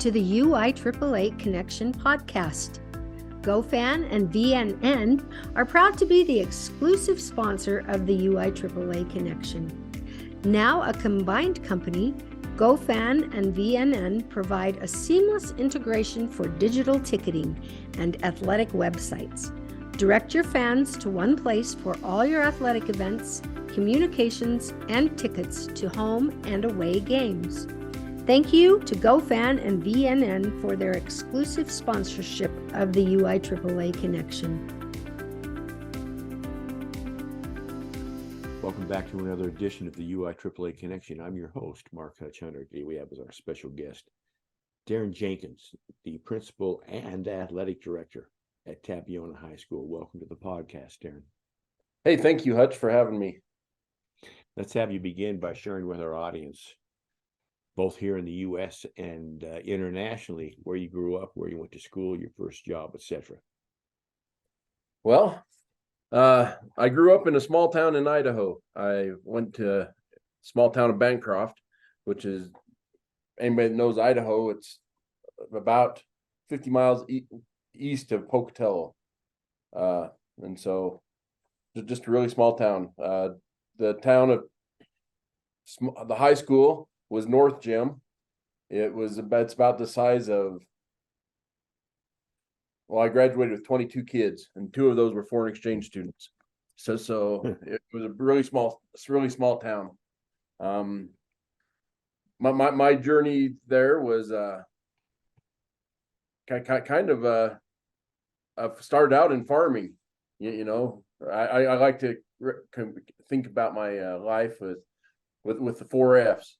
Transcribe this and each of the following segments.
to the UIAAA Connection podcast. GoFan and VNN are proud to be the exclusive sponsor of the UIAAA Connection. Now a combined company, GoFan and VNN provide a seamless integration for digital ticketing and athletic websites. Direct your fans to one place for all your athletic events, communications, and tickets to home and away games. Thank you to GoFan and VNN for their exclusive sponsorship of the UIAAA Connection. Welcome back to another edition of the UIAAA Connection. I'm your host, Mark Hutch-Hunter. Today we have as our special guest, Darin Jenkins, the principal and athletic director at Tabiona High School. Welcome to the podcast, Darin. Hey, thank you, Hutch, for having me. Let's have you begin by sharing with our audience, both here in the U.S. and internationally, where you grew up, where you went to school, your first job, etc. Well, I grew up in a small town in Idaho. I went to a small town of Bancroft, which is, anybody that knows Idaho, it's about 50 miles east of Pocatello. And so just a really small town. The town of the high school was North Gym. It's about the size of, well, I graduated with 22 kids, and 2 of those were foreign exchange students. So it was a really small town. My journey there was kind of started out in farming. You know, I like to think about my life with the 4 F's: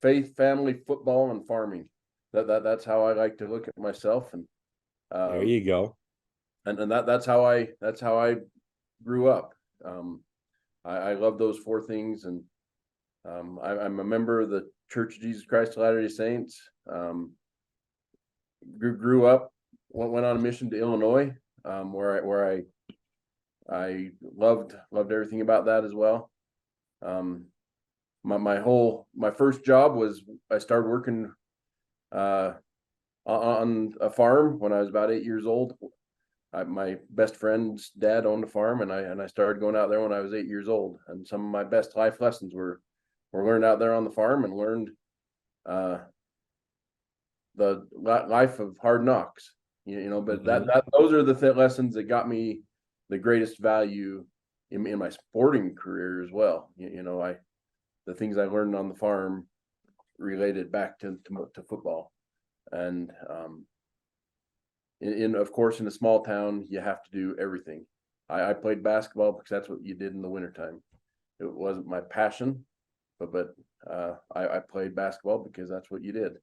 faith, family, football, and farming. That's how I like to look at myself. And there you go. And that's how I grew up. I love those 4 things, and I'm a member of the Church of Jesus Christ of Latter-day Saints. Grew up, went on a mission to Illinois, where I loved everything about that as well. My first job was I started working on a farm when I was about 8 years old. My best friend's dad owned a farm, and I started going out there when I was 8 years old. And some of my best life lessons were learned out there on the farm, and learned the life of hard knocks. You know, but those are the lessons that got me the greatest value in my sporting career as well. You know, the things I learned on the farm related back to football. And of course, in a small town, you have to do everything. I played basketball because that's what you did in the wintertime. It wasn't my passion, but I played basketball because that's what you did.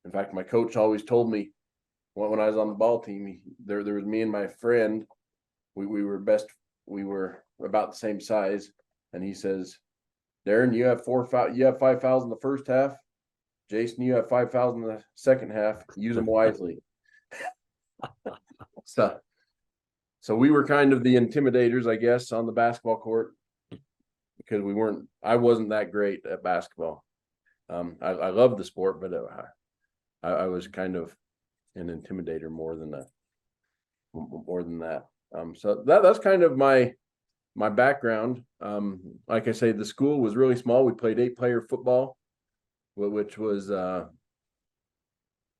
In fact, my coach always told me when I was on the ball team, there was me and my friend. We were about the same size, and he says, "Darin, you have 5 fouls in the first half. Jason, you have 5 fouls in the second half. Use them wisely." So we were kind of the intimidators, I guess, on the basketball court, because I wasn't that great at basketball. I loved the sport, but I was kind of an intimidator more than that. So that's kind of my background. Like I say, the school was really small. We played 8-player football, which was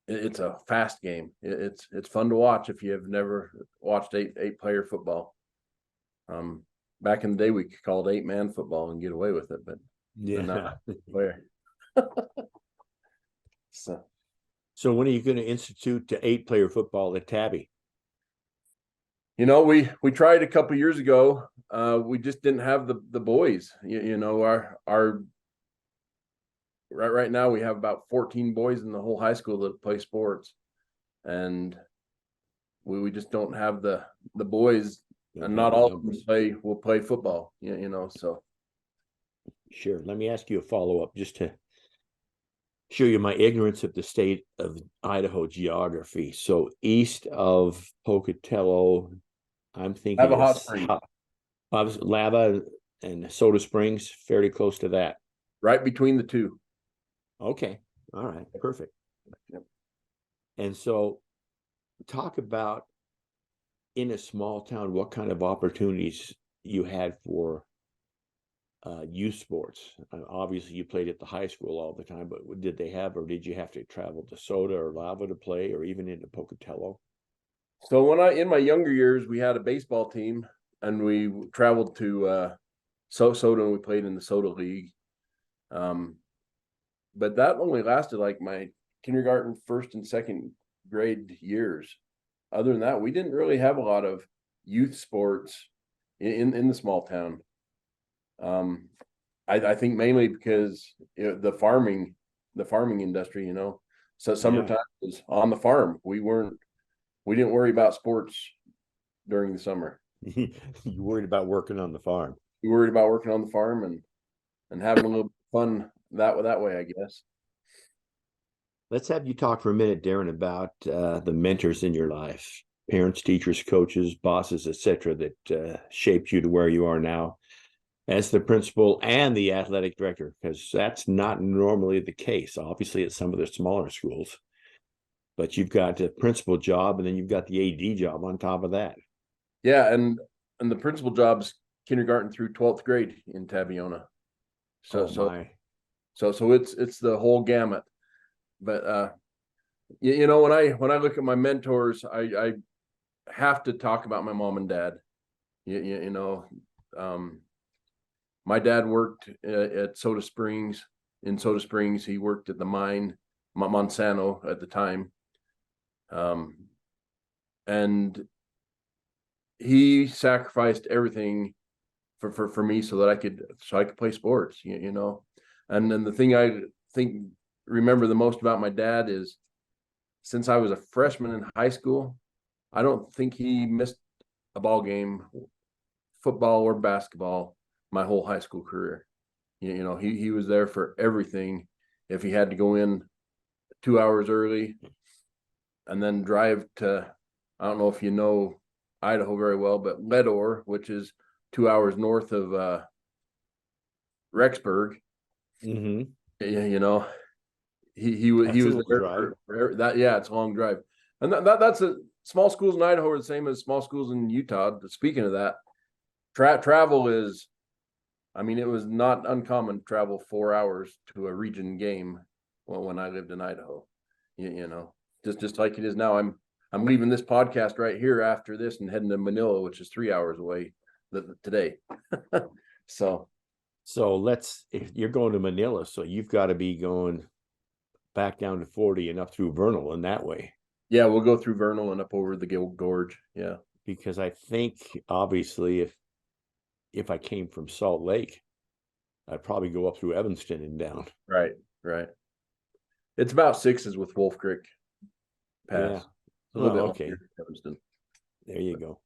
it's a fast game. It's fun to watch if you have never watched 8-player football. Back in the day, we called 8-man football and get away with it, but not player. So when are you going to institute to 8-player football at Tabby? You know, we tried a couple years ago. We just didn't have the boys. You know, our right now we have about 14 boys in the whole high school that play sports, and we just don't have the boys, and not all of them will play football. You know, so. Sure. Let me ask you a follow-up just to show you my ignorance of the state of Idaho geography. So east of Pocatello, I'm thinking Lava Hot Springs. Lava and Soda Springs, fairly close to that. Right between the two. Okay. All right. Perfect. Yep. And so talk about in a small town, what kind of opportunities you had for youth sports. Obviously, you played at the high school all the time, but did they have, or did you have to travel to Soda or Lava to play, or even into Pocatello? So in my younger years, we had a baseball team, and we traveled to Soda, and we played in the Soda League. But that only lasted like my kindergarten, first and second grade years. Other than that, we didn't really have a lot of youth sports in the small town. I think mainly because the farming industry, so summertime was on the farm. We didn't worry about sports during the summer. You worried about working on the farm. We worried about working on the farm and having a little fun that way, I guess. Let's have you talk for a minute, Darin, about the mentors in your life, parents, teachers, coaches, bosses, etc., that shaped you to where you are now as the principal and the athletic director, because that's not normally the case. Obviously, at some of the smaller schools, but you've got a principal job, and then you've got the AD job on top of that. Yeah, and the principal job's kindergarten through 12th grade in Tabiona. So it's the whole gamut. But when I look at my mentors, I have to talk about my mom and dad. My dad worked at Soda Springs. In Soda Springs, he worked at the mine, Monsanto at the time. And he sacrificed everything for me so that I could play sports, And then the thing I remember the most about my dad is, since I was a freshman in high school, I don't think he missed a ball game, football or basketball, my whole high school career. He was there for everything. If he had to go in 2 hours early and then drive to, I don't know if you know Idaho very well, but Leadore, which is 2 hours north of Rexburg. Mm-hmm. He was there for that. Yeah, it's a long drive, and that's small schools in Idaho are the same as small schools in Utah. Speaking of that, travel is, it was not uncommon to travel 4 hours to a region game when I lived in Idaho. Just like it is now. I'm leaving this podcast right here after this and heading to Manila, which is 3 hours away today. So if you're going to Manila, so you've got to be going back down to 40 and up through Vernal in that way. Yeah, we'll go through Vernal and up over the Gill Gorge. Yeah, because I think obviously if I came from Salt Lake, I'd probably go up through Evanston and down. Right. It's about 6s with Wolf Creek Pass. Yeah. A little bit okay. Evanston. There you go.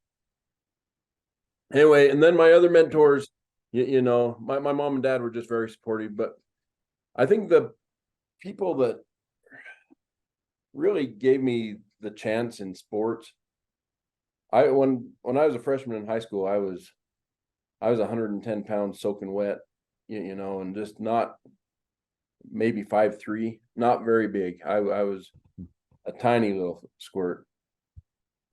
Anyway, and then my other mentors, my mom and dad were just very supportive, but I think the people that really gave me the chance in sports, when I was a freshman in high school, I was 110 pounds soaking wet, and just not maybe 5'3", not very big. I was a tiny little squirt.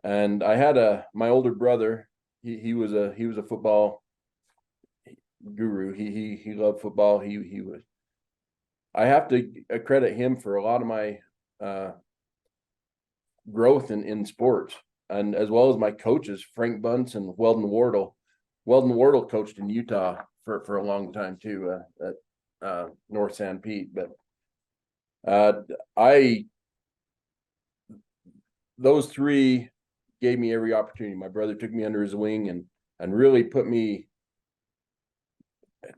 And I had my older brother, he was a football guru. He loved football. He was, I have to credit him for a lot of my growth in sports, and as well as my coaches, Frank Bunce and Weldon Wardle. Weldon Wardle coached in Utah for a long time too, at North San Pete. But those three gave me every opportunity. My brother took me under his wing and really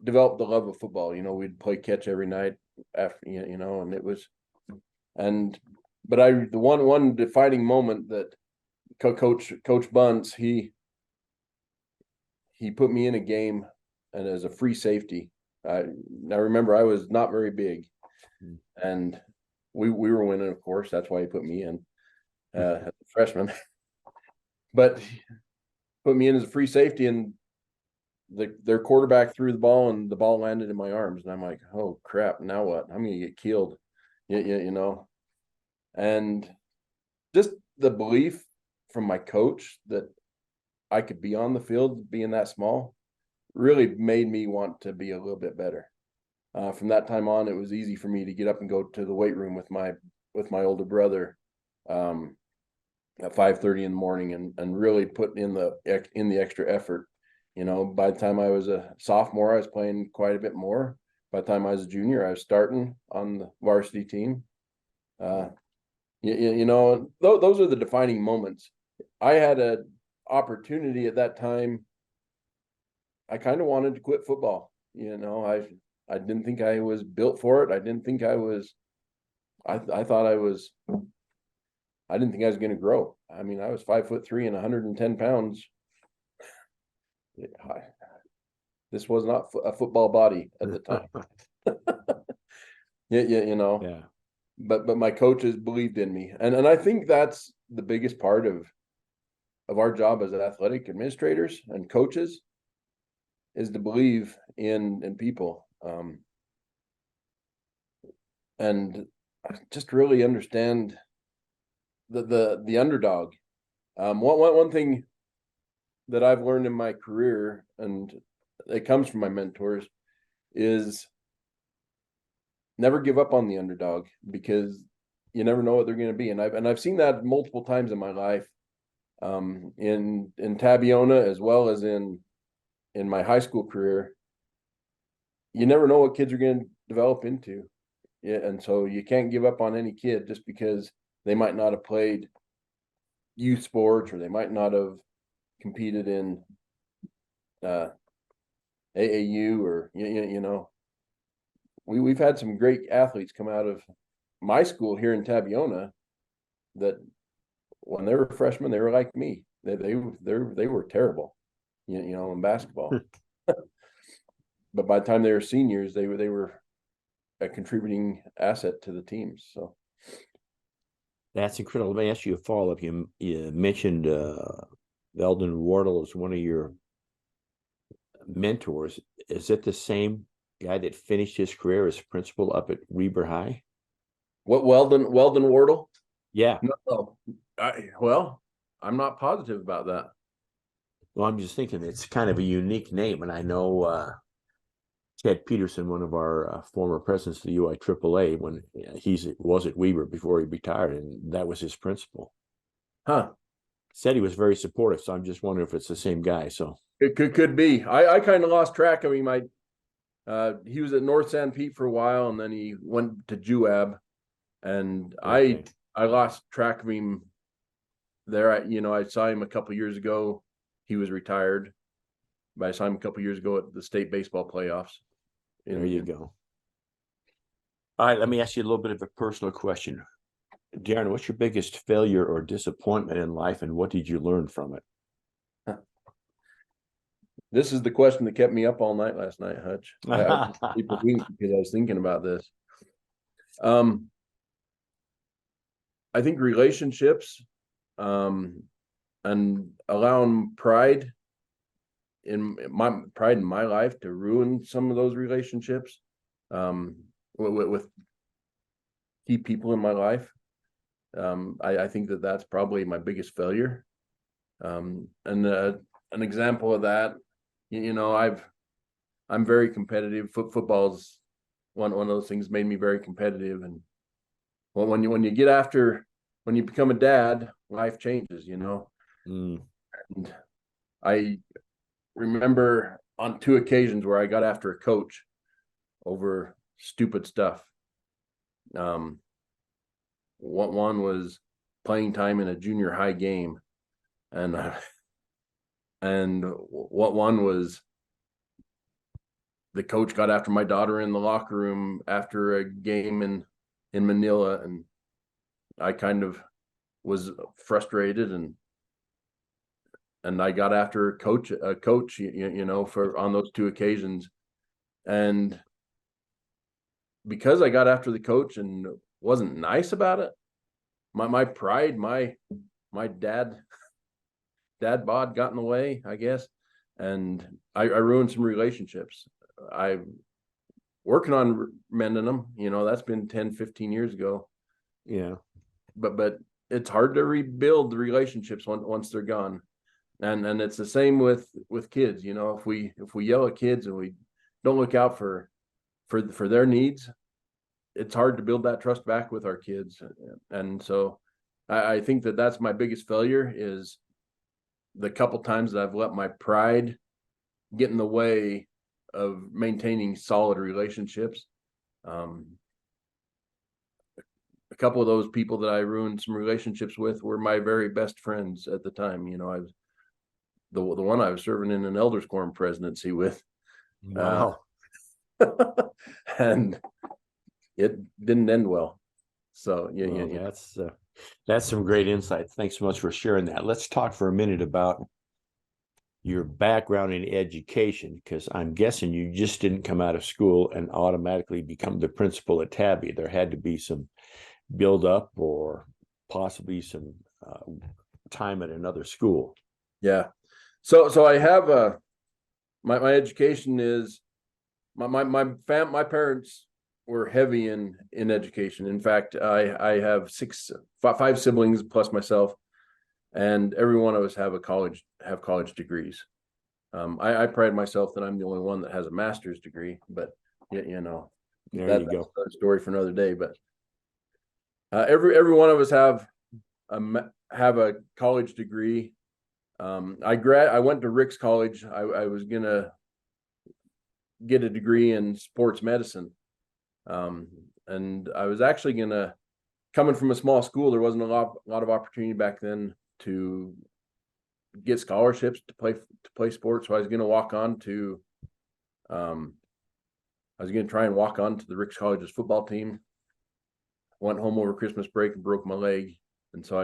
developed the love of football. We'd play catch every night after, and it was, but the one defining moment that Coach Bunce, he put me in a game and as a free safety. I remember I was not very big, and we were winning, of course. That's why he put me in as a freshman. But put me in as a free safety, and their quarterback threw the ball, and the ball landed in my arms, and I'm like, oh crap, now what? I'm gonna get killed, And just the belief from my coach that I could be on the field being that small really made me want to be a little bit better. From that time on, it was easy for me to get up and go to the weight room with my older brother at 5:30 in the morning and really put in the extra effort. By the time I was a sophomore, I was playing quite a bit more. By the time I was a junior, I was starting on the varsity team. Those are the defining moments. I had an opportunity at that time. I kind of wanted to quit football. I didn't think I was built for it. I didn't think I was. I thought I was. I didn't think I was going to grow. I mean, I was 5'3" and 110 pounds. This was not a football body at the time. Yeah. But my coaches believed in me, and I think that's the biggest part of our job as athletic administrators and coaches is to believe in people, and just really understand the underdog. One thing that I've learned in my career, and it comes from my mentors, is never give up on the underdog, because you never know what they're going to be. And I've seen that multiple times in my life, in Tabiona as well as in my high school career. You never know what kids are going to develop into. Yeah, and so you can't give up on any kid just because they might not have played youth sports, or they might not have competed in AAU, or we've had some great athletes come out of my school here in Tabiona that when they were freshmen, they were like me. They were terrible, in basketball. But by the time they were seniors, they were a contributing asset to the teams. So That's incredible. Let me ask you a follow-up. You mentioned Veldon Wardle as one of your mentors. Is it the same guy that finished his career as principal up at Weber High? What, Weldon Wardle? Yeah. No, I'm not positive about that. Well, I'm just thinking it's kind of a unique name, and I know Ted Peterson, one of our former presidents of the UIAAA, when he was at Weber before he retired, and that was his principal. Huh. Said he was very supportive, so I'm just wondering if it's the same guy. So it could be. I kind of lost track of him. He was at North San Pete for a while, and then he went to JUAB, and okay. I lost track of him there. I saw him a couple years ago. He was retired, but I saw him a couple years ago at the state baseball playoffs. There you go. All right, let me ask you a little bit of a personal question. Darin, what's your biggest failure or disappointment in life, and what did you learn from it? This is the question that kept me up all night last night, Hutch. I because I was thinking about this. I think relationships, and allowing pride in my life to ruin some of those relationships, with key people in my life. I think that's probably my biggest failure. And an example of that, I'm very competitive. Football's one of those things made me very competitive. And when you become a dad, life changes, And I remember on 2 occasions where I got after a coach over stupid stuff. One was playing time in a junior high game, and what one was the coach got after my daughter in the locker room after a game in Manila, and I kind of was frustrated, and I got after a coach, for on those 2 occasions. And because I got after the coach and wasn't nice about it, my pride, my dad bod got in the way, I guess. And I ruined some relationships. I'm working on mending them, that's been 10, 15 years ago. Yeah. But it's hard to rebuild the relationships once they're gone. And it's the same with kids. You know, if we yell at kids and we don't look out for their needs, it's hard to build that trust back with our kids. And so I think that's my biggest failure, is the couple times that I've let my pride get in the way of maintaining solid relationships. A couple of those people that I ruined some relationships with were my very best friends at the time. You know, I was the one I was serving in an elders quorum presidency with. Wow. And it didn't end well. So that's some great insight. Thanks so much for sharing that. Let's talk for a minute about your background in education, because I'm guessing you just didn't come out of school and automatically become the principal at Tabby. There had to be some build up, or possibly some time at another school. Yeah. So I have my education is my parents were heavy in education. In fact, I have five siblings plus myself, and every one of us have college degrees. I pride myself that I'm the only one that has a master's degree, but you know, there you go. That's a story for another day. But every one of us have a college degree. I went to Rick's College. I was gonna get a degree in sports medicine, and I was actually gonna, coming from a small school, there wasn't a lot of opportunity back then to get scholarships to play sports. So I was gonna try and walk on to the Rick's College's football team. Went home over Christmas break and broke my leg, and so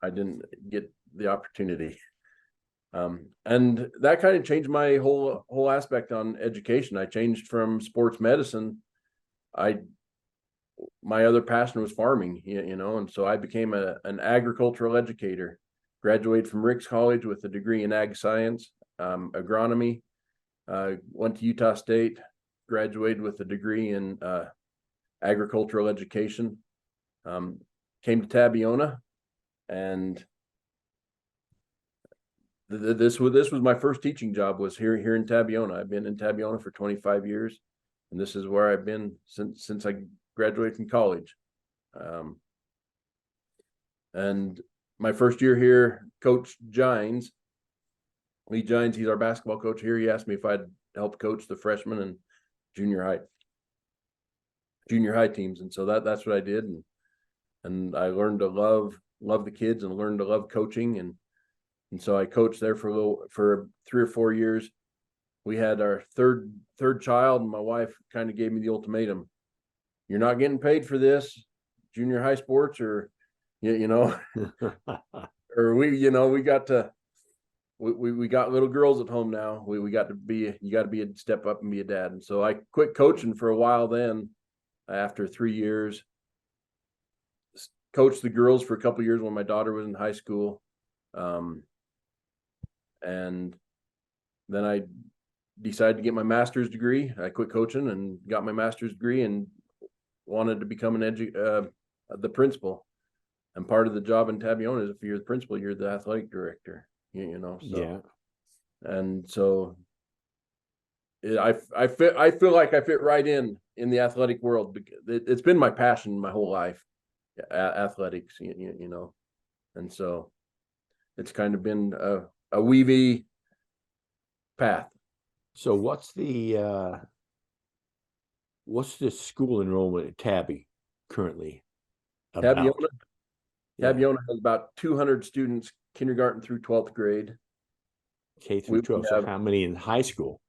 I didn't get the opportunity. And that kind of changed my whole aspect on education. I changed from sports medicine. My other passion was farming, you know, and so I became an agricultural educator. Graduated from Rick's College with a degree in ag science, agronomy. Went to Utah State, graduated with a degree in agricultural education. Came to Tabiona, and this was my first teaching job, was here in Tabiona. I've been in Tabiona for 25 years, and this is where I've been since I graduated from college. And my first year here, Coach Lee Gines, he's our basketball coach here. He asked me if I'd help coach the freshman and junior high teams, and so that's what I did, and I learned to love the kids and learned to love coaching, and so I coached there for 3 or 4 years. We had our third child, and my wife kind of gave me the ultimatum: you're not getting paid for this, junior high sports, or you know, or we got little girls at home now. You got to step up and be a dad. And so I quit coaching for a while. Then after 3 years, coached the girls for a couple of years when my daughter was in high school. And then I decided to get my master's degree. I quit coaching and got my master's degree, and wanted to become the principal. And part of the job in Tabiona is, if you're the principal, you're the athletic director. You know, so yeah. And so I feel like I fit right in the athletic world, because it's been my passion my whole life, athletics. You know, and so it's kind of been a weavy path. So what's the school enrollment at Tabby currently about? Tabiona has about 200 students, kindergarten through 12th grade. K through 12. So how many in high school?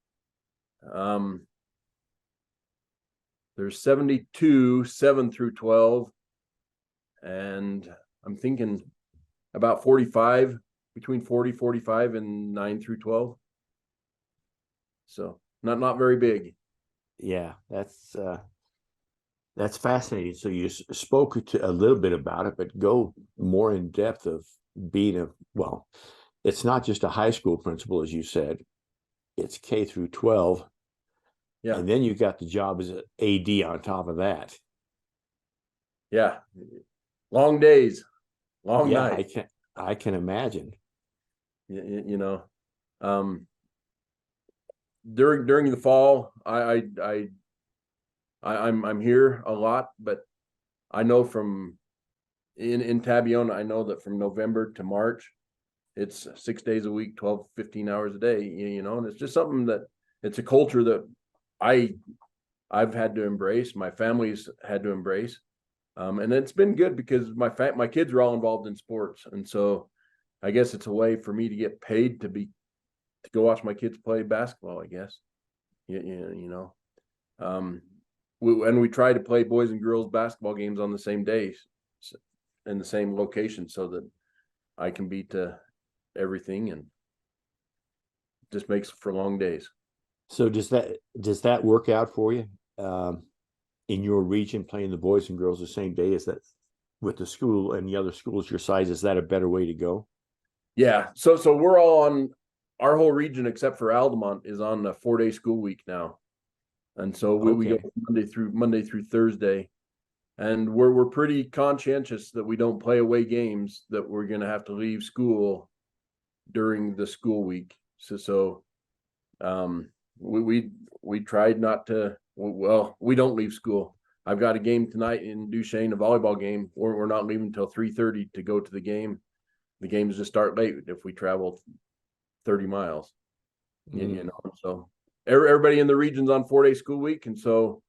There's 72, 7 through 12. And I'm thinking about 45, between 45 and 9 through 12. So not very big. Yeah, that's fascinating. So you spoke a little bit about it, but go more in depth of being it's not just a high school principal, as you said, it's K through 12. Yeah. And then you got the job as an AD on top of that. Yeah. Long days. long Yeah, night. I can imagine. You know, during the fall, I'm here a lot, but I know from in Tabiona, I know that from November to March, it's 6 days a week, 12, 15 hours a day, you know, and it's just something that it's a culture that I've had to embrace, my family's had to embrace. And it's been good because my kids are all involved in sports. And so I guess it's a way for me to get paid to go watch my kids play basketball, I guess. You know. We try to play boys and girls basketball games on the same days in the same location so that I can beat everything, and just makes for long days. So does that work out for you? In your region, playing the boys and girls the same day? Is that with the school and the other schools your size, is that a better way to go? Yeah. So we're all on, our whole region except for Altamont is on a 4-day school week now. And so we go Okay. Monday through Thursday. And we're pretty conscientious that we don't play away games, that we're gonna have to leave school during the school week. So we tried not to, well, we don't leave school. I've got a game tonight in Duchesne, a volleyball game. We're not leaving until 3:30 to go to the game. The games just start late if we travel 30 miles. You know, so everybody in the region's on 4-day school week, and so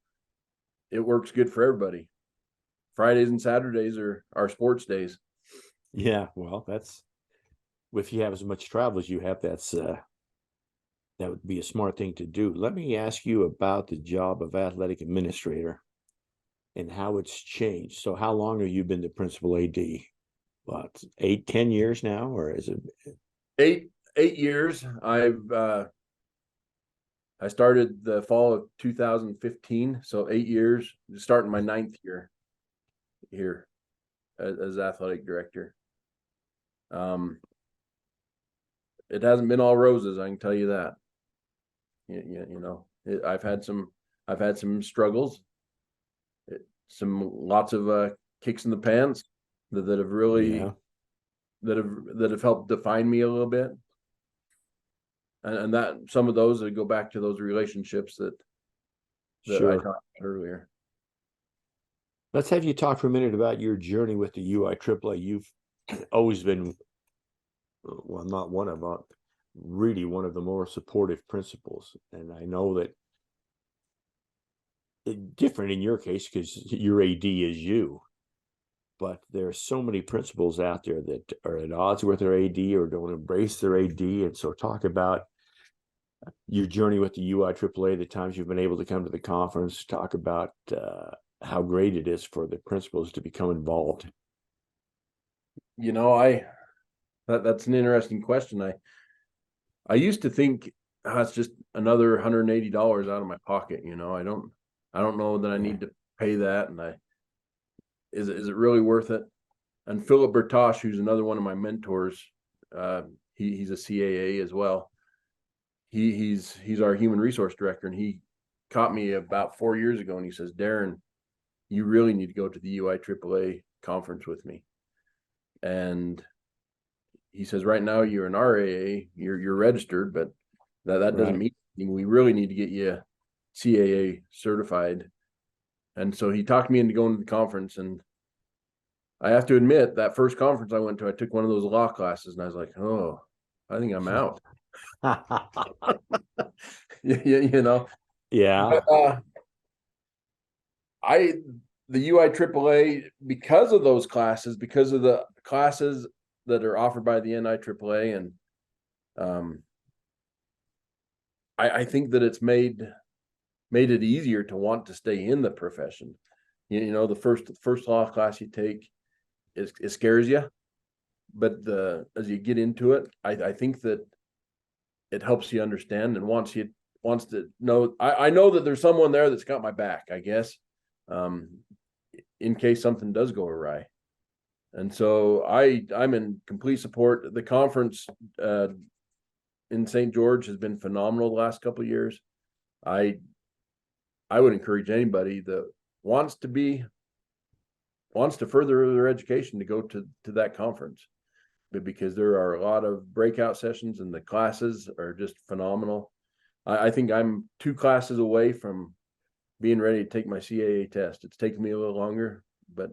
it works good for everybody. Fridays and Saturdays are our sports days. Yeah, well, that's, if you have as much travel as you have, that would be a smart thing to do. Let me ask you about the job of athletic administrator and how it's changed. So how long have you been the principal AD? What, 8, 10 years now, or is it 8 years? I started the fall of 2015, so 8 years, starting my 9th year here as athletic director. It hasn't been all roses, I can tell you that. You know, I've had some struggles, lots of kicks in the pants that have really yeah, that have helped define me a little bit. And that some of those that go back to those relationships that I sure. talked about earlier. Let's have you talk for a minute about your journey with the UIAAA. You've always been, well, not one of, really one of the more supportive principals. And I know that it's different in your case because your AD is you. But there are so many principals out there that are at odds with their AD or don't embrace their AD. And so talk about your journey with the UIAAA, the times you've been able to come to the conference, talk about how great it is for the principals to become involved. You know, that's an interesting question. I used to think, it's just another $180 out of my pocket. You know, I don't know that I need to pay that. And is it really worth it? And Philip Bertosh, who's another one of my mentors, he's a CAA as well. He's our human resource director, and he caught me about 4 years ago, and he says, Darin, you really need to go to the UIAAA conference with me. And he says, right now you're an RAA, you're registered, but that doesn't mean anything. We really need to get you CAA certified. And so he talked me into going to the conference, and I have to admit, that first conference I went to, I took one of those law classes, and I was like, oh, I think I'm out. You know, Yeah. but, the UIAAA, because of those classes, because of the classes that are offered by the NIAAA, and I think that it's made it easier to want to stay in the profession. You know, the first law class you take, it scares you, but as you get into it, I think that it helps you understand and wants to know. I know that there's someone there that's got my back, I guess, in case something does go awry. And so I'm in complete support. The conference in St. George has been phenomenal the last couple of years. I would encourage anybody that wants to be wants to further their education to go to that conference, but because there are a lot of breakout sessions and the classes are just phenomenal. I think I'm 2 classes away from being ready to take my CAA test. It's taken me a little longer, but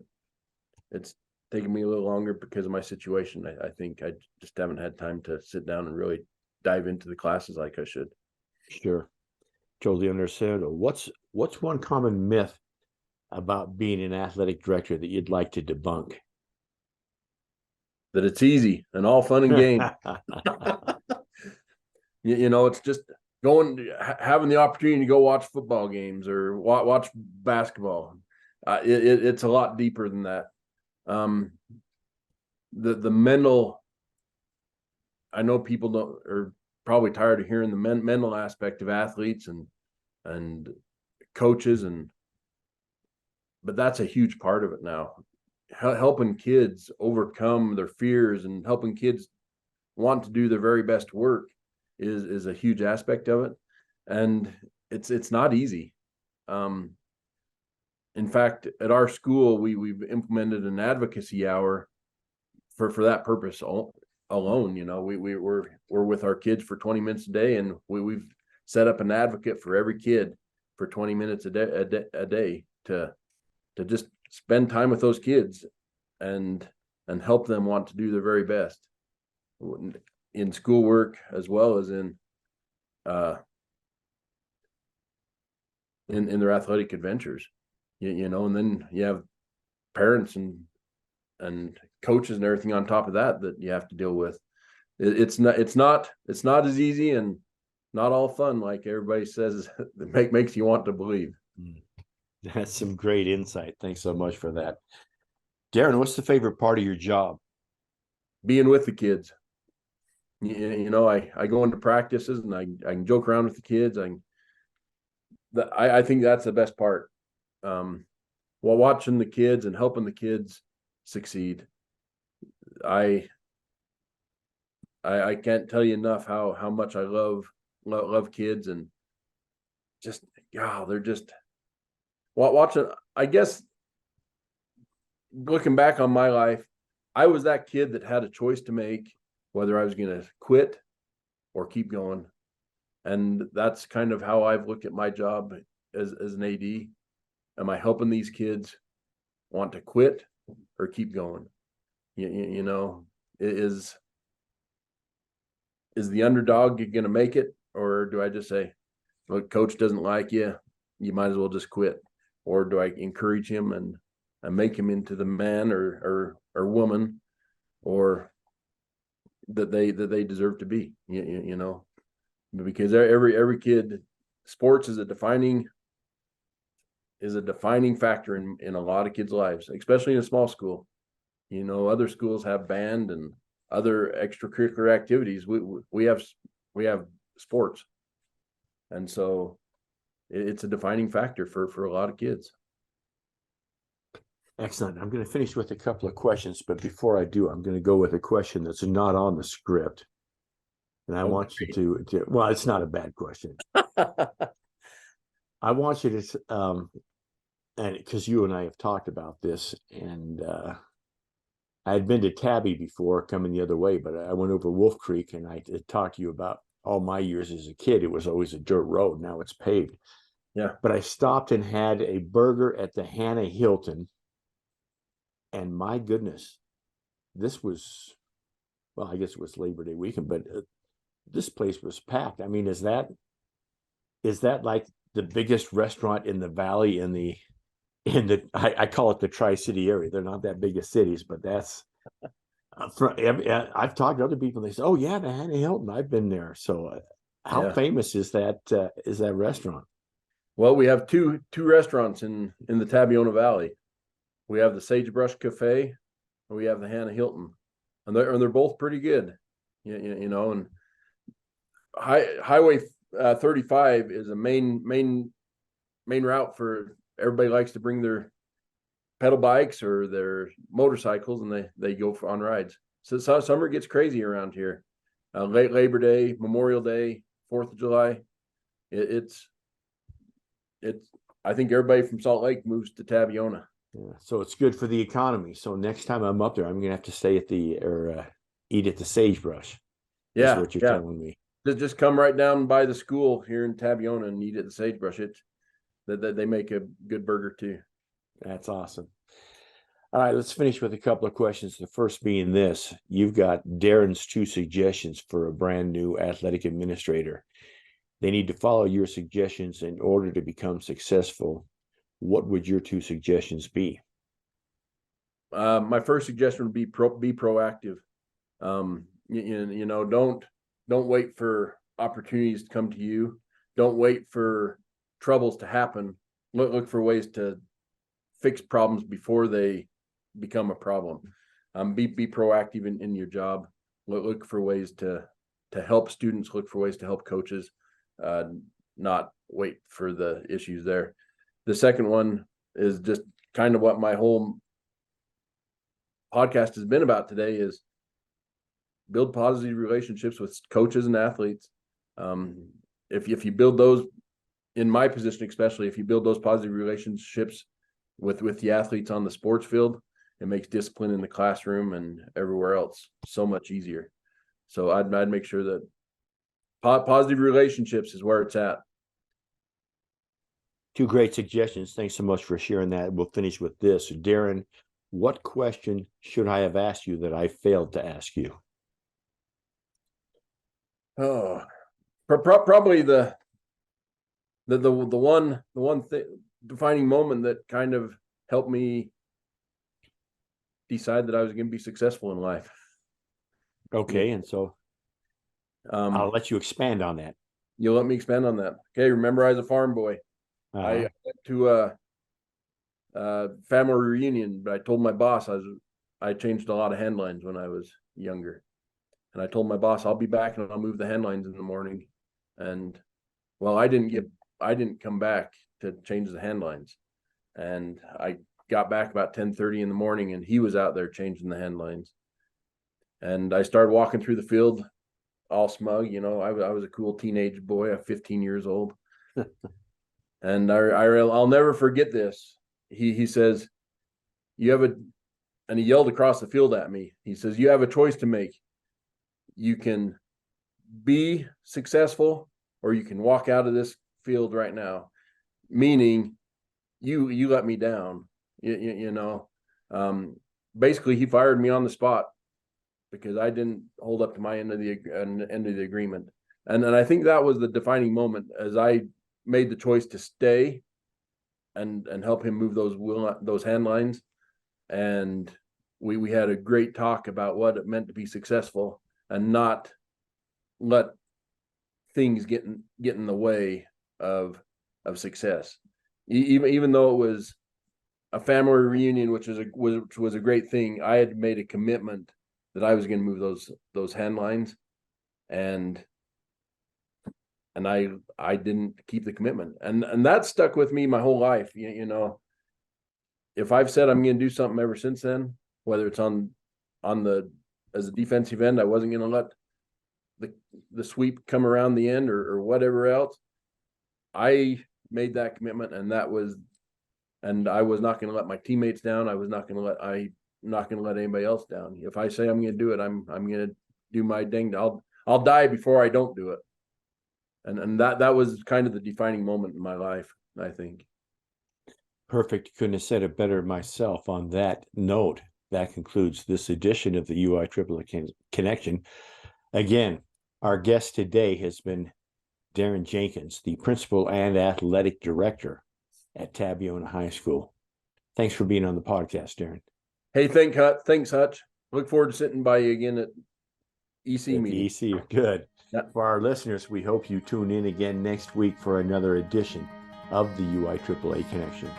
it's taken me a little longer because of my situation. I think I just haven't had time to sit down and really dive into the classes like I should. Sure. Totally understand. What's one common myth about being an athletic director that you'd like to debunk? That it's easy and all fun and game. You know, it's just having the opportunity to go watch football games or watch basketball. It's a lot deeper than that. The mental, I know people are probably tired of hearing the mental aspect of athletes and coaches, but that's a huge part of it now. Helping kids overcome their fears and helping kids want to do their very best work is a huge aspect of it, and it's not easy. In fact, at our school, we've implemented an advocacy hour for that purpose alone. You know, we're with our kids for 20 minutes a day, and we've set up an advocate for every kid for 20 minutes a day to just spend time with those kids and help them want to do their very best in schoolwork as well as in their athletic adventures. You know, and then you have parents and coaches and everything on top of that you have to deal with. It's not as easy and not all fun like everybody says. It makes you want to believe. That's some great insight. Thanks so much for that. Darin, what's the favorite part of your job? Being with the kids. You know, I go into practices and I can joke around with the kids. I think that's the best part. While watching the kids and helping the kids succeed, I can't tell you enough how much I love kids, and just they're just watching. I guess looking back on my life, I was that kid that had a choice to make whether I was going to quit or keep going, and that's kind of how I've looked at my job as an AD. Am I helping these kids want to quit or keep going? You know, is the underdog going to make it, or do I just say, look, coach doesn't like you, you might as well just quit? Or do I encourage him and make him into the man or woman or that they deserve to be? You know, because every kid, sports is a defining factor in a lot of kids' lives, especially in a small school. You know, other schools have band and other extracurricular activities. We have sports, and so it's a defining factor for a lot of kids. Excellent. I'm going to finish with a couple of questions, but before I do, I'm going to go with a question that's not on the script, and I want you to. Well, it's not a bad question. I want you to, and because you and I have talked about this, and I had been to Tabby before, coming the other way, but I went over Wolf Creek, and I talked to you about all my years as a kid. It was always a dirt road. Now it's paved. Yeah. But I stopped and had a burger at the Hannah Hilton, and my goodness, this was, well, I guess it was Labor Day weekend, but this place was packed. I mean, is that like the biggest restaurant in the valley in the I call it the Tri-City area. They're not that big of cities, but that's I've talked to other people. They say, "Oh yeah, the Hannah Hilton. I've been there." So, how famous is that restaurant? Well, we have two restaurants in the Tabiona Valley. We have the Sagebrush Cafe, and we have the Hannah Hilton, and they're both pretty good. You know, and Highway 35 is a main route for everybody. Likes to bring their pedal bikes or their motorcycles, and they go on rides. So summer gets crazy around here. Late Labor Day, Memorial Day, 4th of July. It's I think everybody from Salt Lake moves to Tabiona. Yeah, so it's good for the economy. So next time I'm up there, I'm gonna have to stay at eat at the Sagebrush. Is Yeah, what you're yeah. telling me. Just come right down by the school here in Tabiona and eat at the Sagebrush. That they make a good burger too. That's awesome. All right, let's finish with a couple of questions. The first being this: you've got Darin's 2 suggestions for a brand new athletic administrator. They need to follow your suggestions in order to become successful. What would your 2 suggestions be? My first suggestion would be be proactive. Don't wait for opportunities to come to you. Don't wait for troubles to happen. Look for ways to fix problems before they become a problem. Be proactive in your job. Look for ways to help students. Look for ways to help coaches. Not wait for the issues there. The second one is just kind of what my whole podcast has been about today, is build positive relationships with coaches and athletes. If you build those, in my position especially, if you build those positive relationships with the athletes on the sports field, it makes discipline in the classroom and everywhere else so much easier. So I'd make sure that positive relationships is where it's at. 2 great suggestions. Thanks so much for sharing that. We'll finish with this. Darin, what question should I have asked you that I failed to ask you? Oh, probably the one defining moment that kind of helped me decide that I was going to be successful in life. Okay, and so I'll let you expand on that. You'll let me expand on that. Okay, remember I was a farm boy. I went to a family reunion, but I told my boss I changed a lot of hand lines when I was younger. And I told my boss, I'll be back and I'll move the hand lines in the morning. And well, I didn't come back to change the hand lines. And I got back about 10:30 in the morning and he was out there changing the hand lines. And I started walking through the field all smug. I was a cool teenage boy, 15 years old. And I'll never forget this. He says, and he yelled across the field at me. He says, you have a choice to make. You can be successful or you can walk out of this field right now. Meaning you let me down, basically he fired me on the spot because I didn't hold up to my end of the agreement. And I think that was the defining moment as I made the choice to stay and help him move those hand lines. And we had a great talk about what it meant to be successful and not let things get in the way of success. Even though it was a family reunion, which was a great thing, I had made a commitment that I was going to move those hand lines, and I didn't keep the commitment, and that stuck with me my whole life. If I've said I'm going to do something ever since then, whether it's as a defensive end, I wasn't going to let the sweep come around the end or whatever else. I made that commitment, and I was not going to let my teammates down. I'm not going to let anybody else down. If I say I'm going to do it, I'm going to do my dang. I'll die before I don't do it. And that was kind of the defining moment in my life, I think. Perfect. Couldn't have said it better myself. On that note, that concludes this edition of the UIAAA Connection. Again, our guest today has been Darin Jenkins, the principal and athletic director at Tabiona High School. Thanks for being on the podcast, Darin. Hey, thanks, Hutch. Look forward to sitting by you again at EC meeting. The EC, good. Yep. For our listeners, we hope you tune in again next week for another edition of the UIAAA Connection.